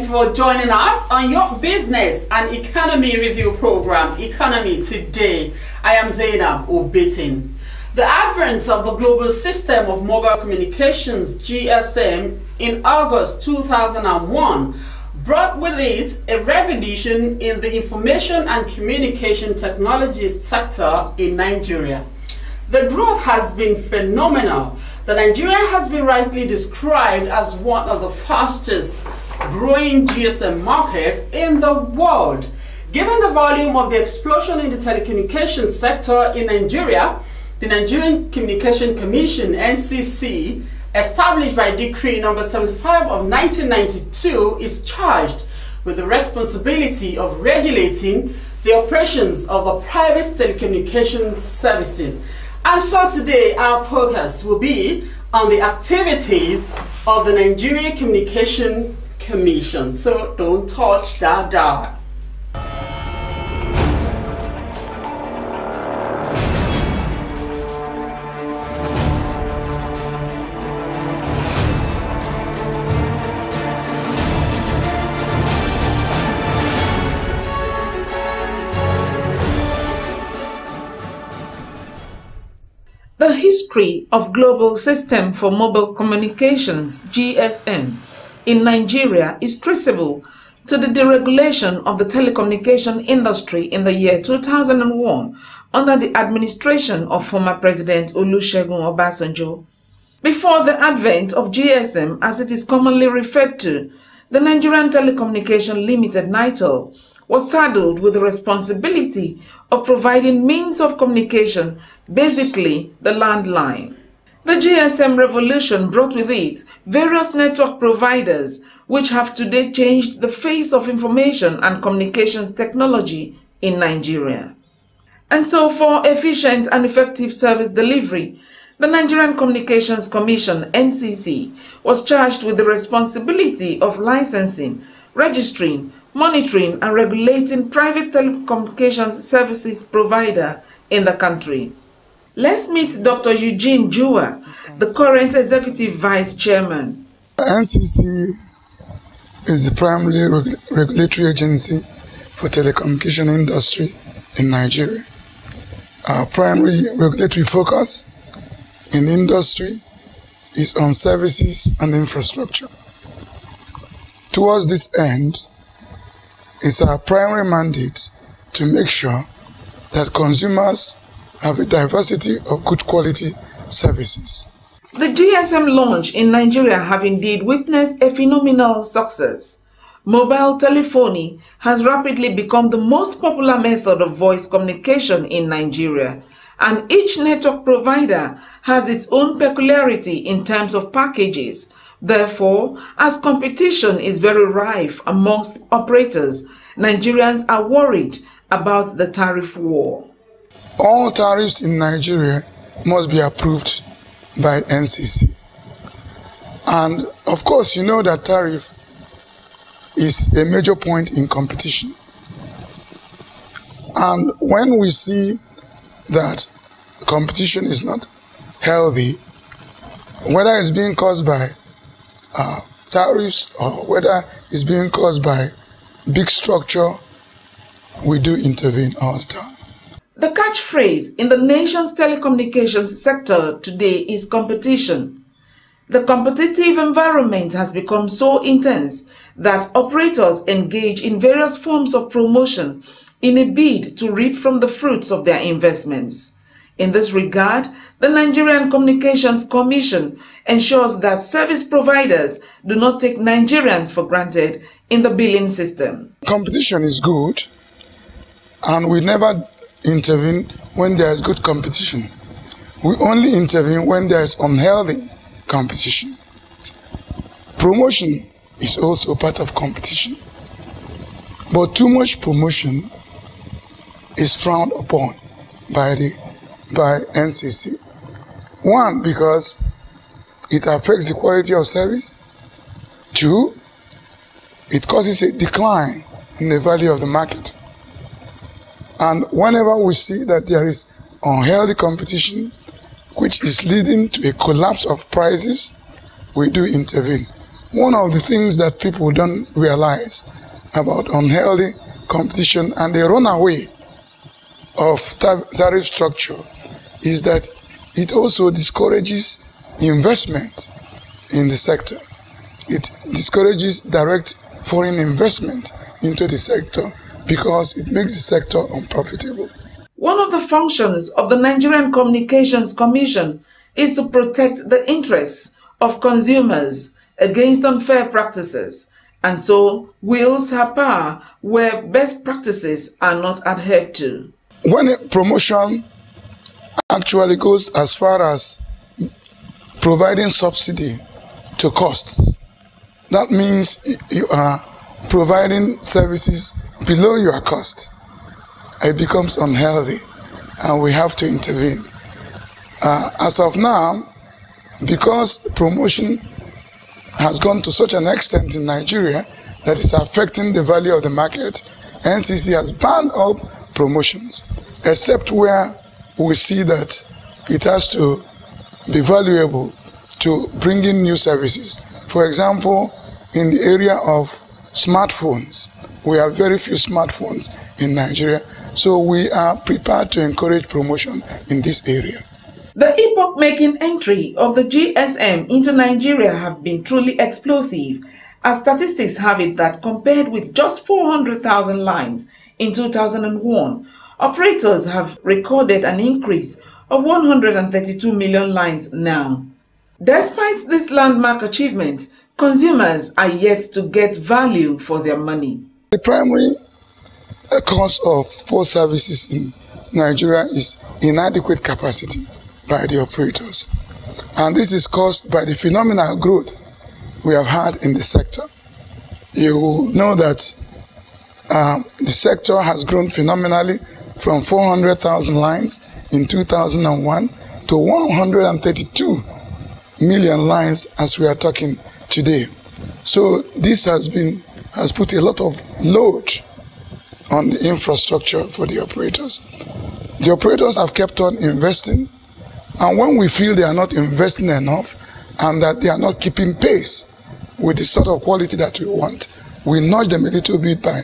for joining us on your business and economy review program, Economy Today. I am Zainab Obitin. The advent of the global system of mobile communications, GSM, in August 2001 brought with it a revolution in the information and communication technologies sector in Nigeria. The growth has been phenomenal. The Nigeria has been rightly described as one of the fastest growing GSM markets in the world. Given the volume of the explosion in the telecommunications sector in Nigeria, the Nigerian Communication Commission, NCC, established by Decree number 75 of 1992, is charged with the responsibility of regulating the operations of the private telecommunications services. And so today our focus will be on the activities of the Nigerian Communication Commission. So don't touch that dial. The history of Global System for Mobile Communications, GSM, in Nigeria is traceable to the deregulation of the telecommunication industry in the year 2001 under the administration of former President Olusegun Obasanjo. Before the advent of GSM, as it is commonly referred to, the Nigerian Telecommunication Limited, NITEL, was saddled with the responsibility of providing means of communication, basically the landline. The GSM revolution brought with it various network providers which have today changed the face of information and communications technology in Nigeria. And so for efficient and effective service delivery, the Nigerian Communications Commission, NCC, was charged with the responsibility of licensing, registering, monitoring and regulating private telecommunications services provider in the country. Let's meet Dr. Eugene Jua, the current Executive Vice Chairman. NCC is the primary regulatory agency for telecommunication industry in Nigeria. Our primary regulatory focus in industry is on services and infrastructure. Towards this end, it's our primary mandate to make sure that consumers have a diversity of good quality services. The GSM launch in Nigeria have indeed witnessed a phenomenal success. Mobile telephony has rapidly become the most popular method of voice communication in Nigeria, and each network provider has its own peculiarity in terms of packages. Therefore, as competition is very rife amongst operators, Nigerians are worried about the tariff war. All tariffs in Nigeria must be approved by NCC. And of course, you know that tariff is a major point in competition. And when we see that competition is not healthy, whether it's being caused by tariffs or whether it's being caused by big structure, we do intervene all the time. The catchphrase in the nation's telecommunications sector today is competition. The competitive environment has become so intense that operators engage in various forms of promotion in a bid to reap from the fruits of their investments. In this regard, the Nigerian Communications Commission ensures that service providers do not take Nigerians for granted in the billing system. Competition is good, and we never intervene when there is good competition. We only intervene when there is unhealthy competition. Promotion is also part of competition, but too much promotion is frowned upon by NCC. One, because it affects the quality of service. Two, it causes a decline in the value of the market. And whenever we see that there is unhealthy competition, which is leading to a collapse of prices, we do intervene. one of the things that people don't realize about unhealthy competition and the runaway of tariff structure is that it also discourages investment in the sector. It discourages direct foreign investment into the sector because it makes the sector unprofitable. One of the functions of the Nigerian Communications Commission is to protect the interests of consumers against unfair practices, and so wields her power where best practices are not adhered to. When a promotion actually goes as far as providing subsidy to costs, that means you are providing services below your cost. It becomes unhealthy and we have to intervene. As of now, because promotion has gone to such an extent in Nigeria that it's affecting the value of the market, NCC has banned all promotions, except where we see that it has to be valuable to bring in new services. For example, in the area of smartphones, we have very few smartphones in Nigeria, so we are prepared to encourage promotion in this area. The epoch-making entry of the GSM into Nigeria have been truly explosive, as statistics have it that compared with just 400,000 lines in 2001, operators have recorded an increase of 132 million lines now. Despite this landmark achievement, consumers are yet to get value for their money. The primary cause of poor services in Nigeria is inadequate capacity by the operators. And this is caused by the phenomenal growth we have had in the sector. You will know that the sector has grown phenomenally from 400,000 lines in 2001 to 132 million lines as we are talking today. So this has put a lot of load on the infrastructure for the operators. The operators have kept on investing, and when we feel they are not investing enough and that they are not keeping pace with the sort of quality that we want, we nudge them a little bit by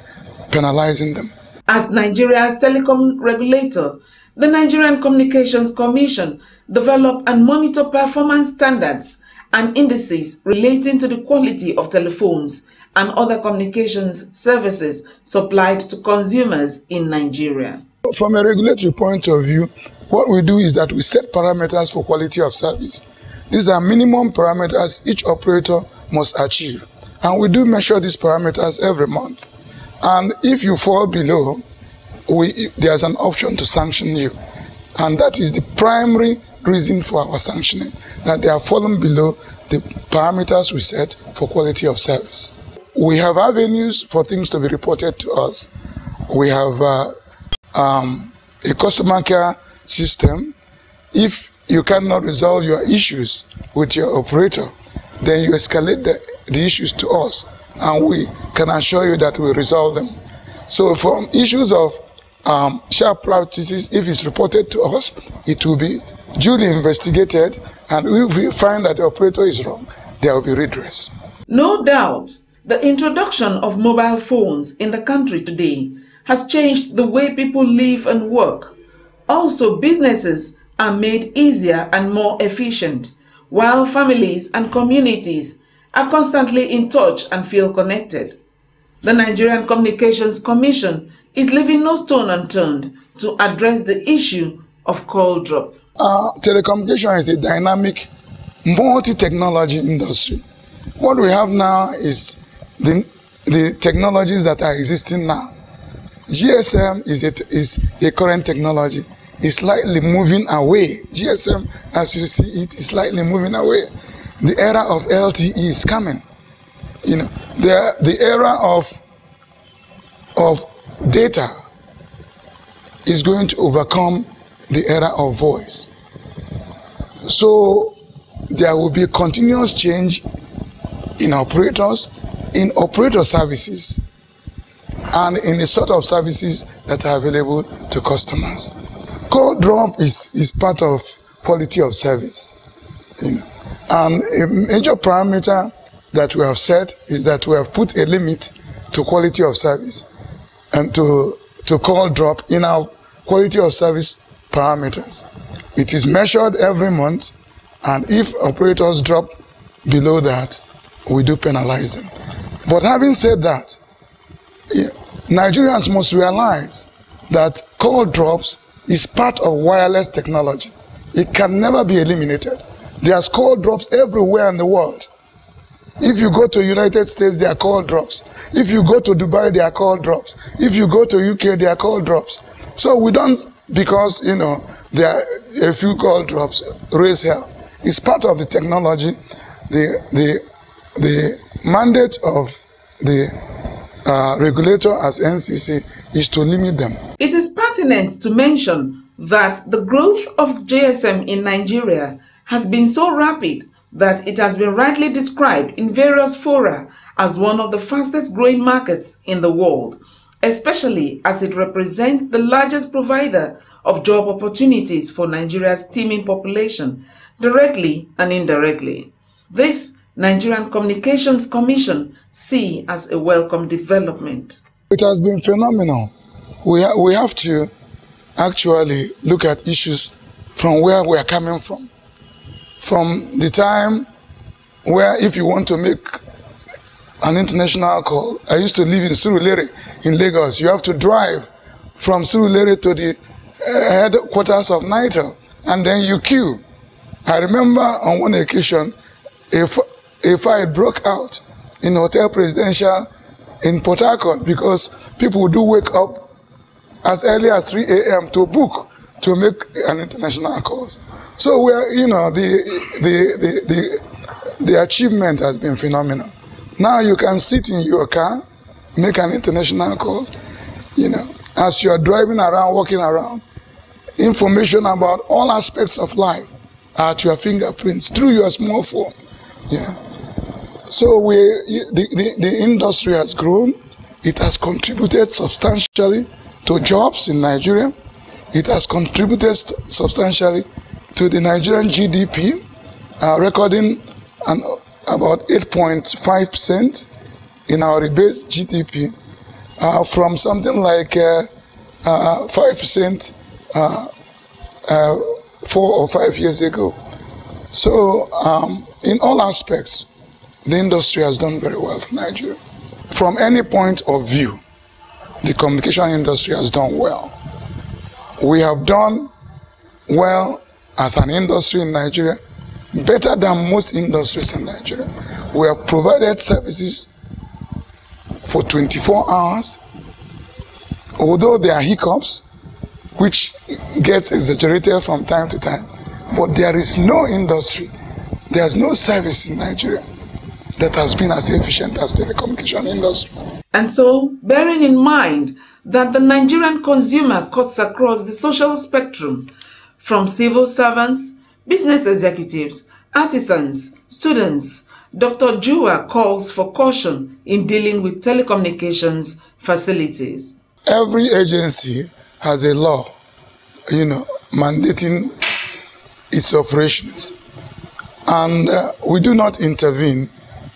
penalizing them. As Nigeria's telecom regulator, the Nigerian Communications Commission develop and monitor performance standards and indices relating to the quality of telephones and other communications services supplied to consumers in Nigeria. From a regulatory point of view, what we do is that we set parameters for quality of service. These are minimum parameters each operator must achieve. And we do measure these parameters every month. And if you fall below, there's an option to sanction you. And that is the primary reason for our sanctioning, that they have fallen below the parameters we set for quality of service. We have avenues for things to be reported to us. We have a customer care system. If you cannot resolve your issues with your operator, then you escalate the issues to us, and we can assure you that we resolve them. So from issues of sharp practices, if it's reported to us, it will be duly investigated, and if we find that the operator is wrong, there will be redress. No doubt, the introduction of mobile phones in the country today has changed the way people live and work. Also, businesses are made easier and more efficient, while families and communities are constantly in touch and feel connected. The Nigerian Communications Commission is leaving no stone unturned to address the issue of call drop. Telecommunication is a dynamic, multi-technology industry. What we have now is the technologies that are existing now. GSM is a current technology. It's slightly moving away. GSM, as you see it, is slightly moving away. The era of LTE is coming. You know, the era of data is going to overcome the era of voice. So there will be a continuous change in operators, in operator services, and in the sort of services that are available to customers. Call drop is part of quality of service. You know. And a major parameter that we have set is that we have put a limit to quality of service and to call drop in our quality of service parameters. It is measured every month, and if operators drop below that, we do penalize them. But having said that, Nigerians must realize that call drops is part of wireless technology. It can never be eliminated. There's call drops everywhere in the world. If you go to United States, there are call drops. If you go to Dubai, there are call drops. If you go to UK, there are call drops. So we don't, because, there are a few call drops, raise hell. It's part of the technology. The mandate of the regulator as NCC is to limit them. It is pertinent to mention that the growth of GSM in Nigeria has been so rapid that it has been rightly described in various fora as one of the fastest growing markets in the world, especially as it represents the largest provider of job opportunities for Nigeria's teeming population, directly and indirectly. This Nigerian Communications Commission see as a welcome development. It has been phenomenal. We have to actually look at issues from where we are coming from. From the time where if you want to make an international call, I used to live in Surulere in Lagos. You have to drive from Surulere to the headquarters of NITEL, and then you queue. I remember on one occasion, a fight broke out in Hotel Presidential in Port Harcourt because people do wake up as early as 3 a.m. to book to make an international call. So we are, the achievement has been phenomenal. Now you can sit in your car, make an international call, as you are driving around, walking around. Information about all aspects of life are at your fingerprints through your small phone. So the industry has grown. It has contributed substantially to jobs in Nigeria. It has contributed substantially to the Nigerian GDP, recording about 8.5% in our rebased GDP, from something like 5% 4 or 5 years ago. So in all aspects, the industry has done very well for Nigeria. From any point of view, the communication industry has done well. We have done well as an industry in Nigeria, better than most industries in Nigeria. We have provided services for 24 hours, although there are hiccups, which gets exaggerated from time to time. But there is no industry, there's no service in Nigeria that has been as efficient as the telecommunication industry. And so, bearing in mind that the Nigerian consumer cuts across the social spectrum, from civil servants, business executives, artisans, students, Dr. Jua calls for caution in dealing with telecommunications facilities. Every agency has a law, mandating its operations. And we do not intervene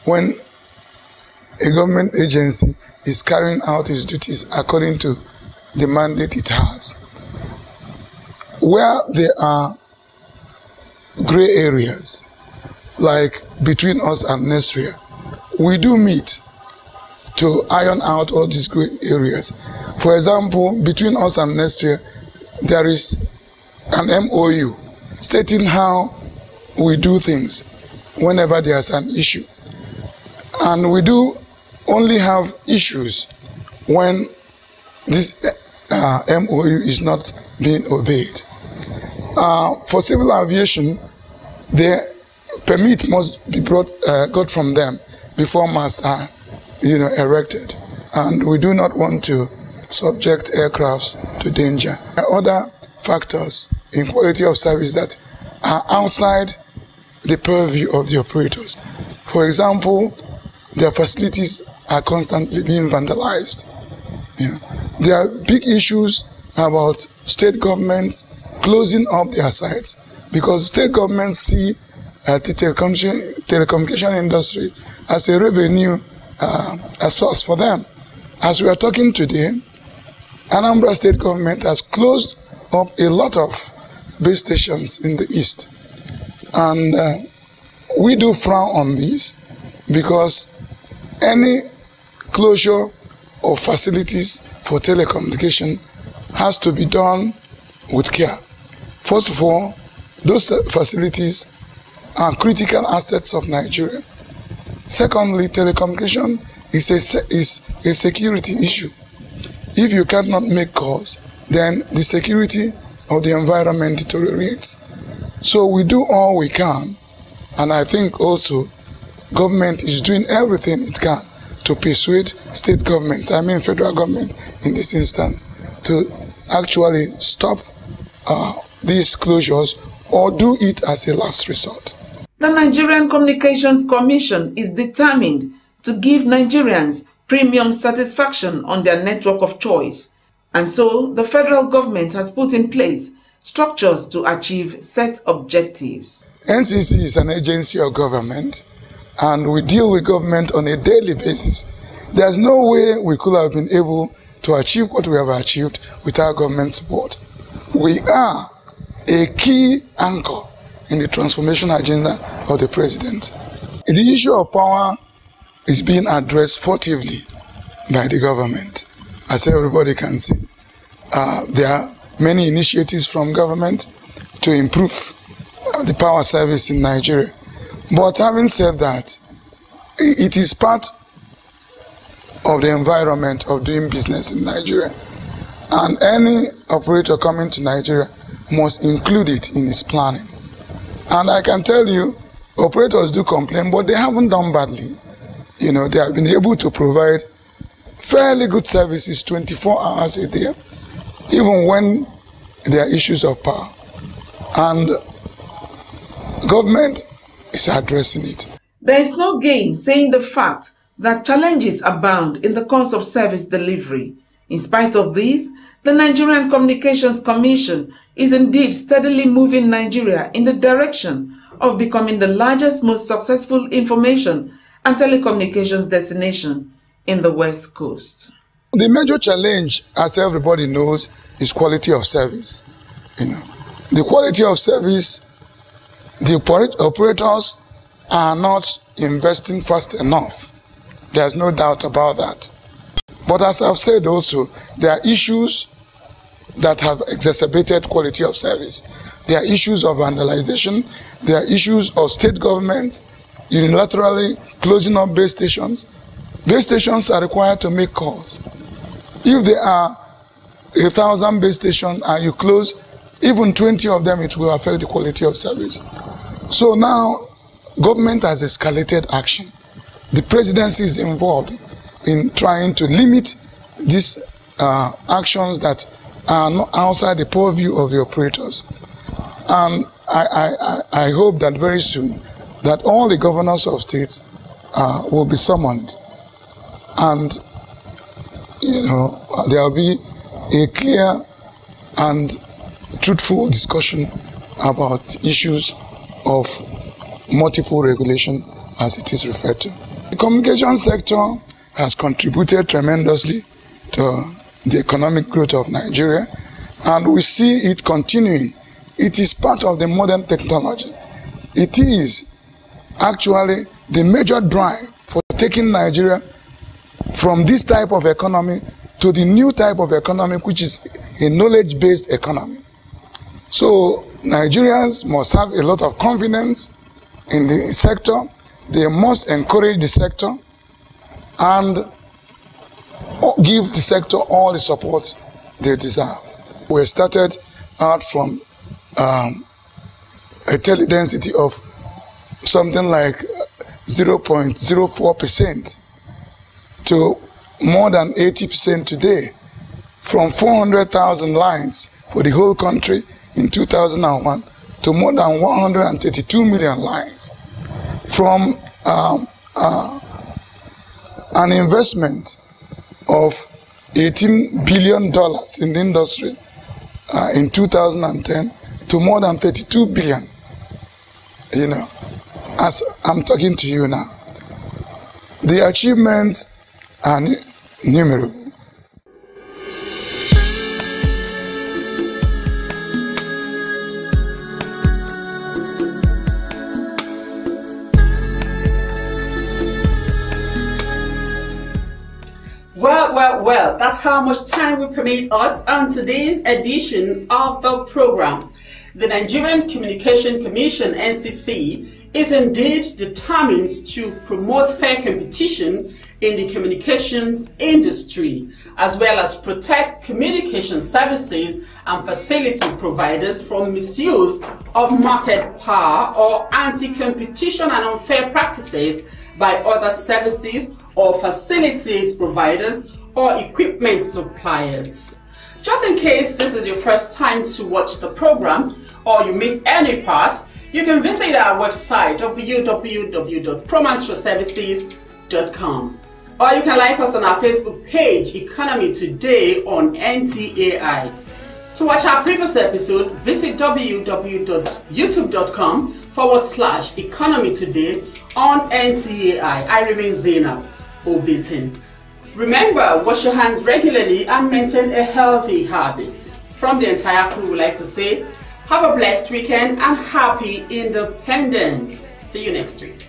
when a government agency is carrying out its duties according to the mandate it has. Where there are gray areas, like between us and Nesria, we do meet to iron out all these gray areas. For example, between us and Nesria, there is an MOU stating how we do things whenever there's an issue. And we do only have issues when this MOU is not being obeyed. For civil aviation, the permit must be got from them before masts are erected. And we do not want to subject aircrafts to danger. There are other factors in quality of service that are outside the purview of the operators. For example, their facilities are constantly being vandalized. There are big issues about state governments closing up their sites because state governments see the telecommunication industry as a revenue a source for them. As we are talking today, Anambra State government has closed up a lot of base stations in the east. And we do frown on this because any closure of facilities for telecommunication has to be done with care. First of all, those facilities are critical assets of Nigeria. Secondly, telecommunication is a security issue. If you cannot make calls, then the security of the environment deteriorates. So we do all we can, and I think also government is doing everything it can to persuade state governments, I mean federal government in this instance, to actually stop these closures or do it as a last resort. The Nigerian Communications Commission is determined to give Nigerians premium satisfaction on their network of choice, and so the federal government has put in place structures to achieve set objectives. NCC is an agency of government, and we deal with government on a daily basis. There's no way we could have been able to achieve what we have achieved without government support. We are a key anchor in the transformation agenda of the president. The issue of power is being addressed furtively by the government, as everybody can see. There are many initiatives from government to improve the power service in Nigeria. But having said that, it is part of the environment of doing business in Nigeria. And any operator coming to Nigeria must include it in his planning. And I can tell you, operators do complain, but they haven't done badly. You know, they have been able to provide fairly good services 24 hours a day, even when there are issues of power. And government is addressing it. There is no gainsaying the fact that challenges abound in the course of service delivery. In spite of this, the Nigerian Communications Commission is indeed steadily moving Nigeria in the direction of becoming the largest, most successful information and telecommunications destination in the West Coast. The major challenge, as everybody knows, is quality of service. The quality of service, the operators are not investing fast enough. There's no doubt about that. But as I've said also, there are issues that have exacerbated quality of service. There are issues of vandalization. There are issues of state governments unilaterally closing up base stations. Base stations are required to make calls. If there are 1,000 base stations and you close even 20 of them, it will affect the quality of service. So now, government has escalated action. The presidency is involved in trying to limit these actions that are not outside the purview of the operators. And I hope that very soon that all the governors of states will be summoned, and there will be a clear and truthful discussion about issues of multiple regulation, as it is referred to. The communication sector has contributed tremendously to the economic growth of Nigeria, and we see it continuing. It is part of the modern technology. It is actually the major drive for taking Nigeria from this type of economy to the new type of economy, which is a knowledge-based economy. So Nigerians must have a lot of confidence in the sector. They must encourage the sector and give the sector all the support they deserve. We started out from a tele-density of something like 0.04% to more than 80% today, from 400,000 lines for the whole country in 2001 to more than 132 million lines, from an investment of $18 billion in the industry in 2010 to more than 32 billion. As I'm talking to you now, The achievements are numerable. Well, that's how much time will permit us on today's edition of the program. The Nigerian Communication Commission, NCC, is indeed determined to promote fair competition in the communications industry, as well as protect communication services and facility providers from misuse of market power or anti-competition and unfair practices by other services or facilities providers or equipment suppliers. Just in case this is your first time to watch the program or you missed any part, you can visit our website www.promantroservices.com, or you can like us on our Facebook page Economy Today on NTAI. To watch our previous episode, visit www.youtube.com/Economy Today on NTAI. I remain Zainab Obitin. Remember, wash your hands regularly and maintain a healthy habit. From the entire crew, we like to say, have a blessed weekend and happy independence. See you next week.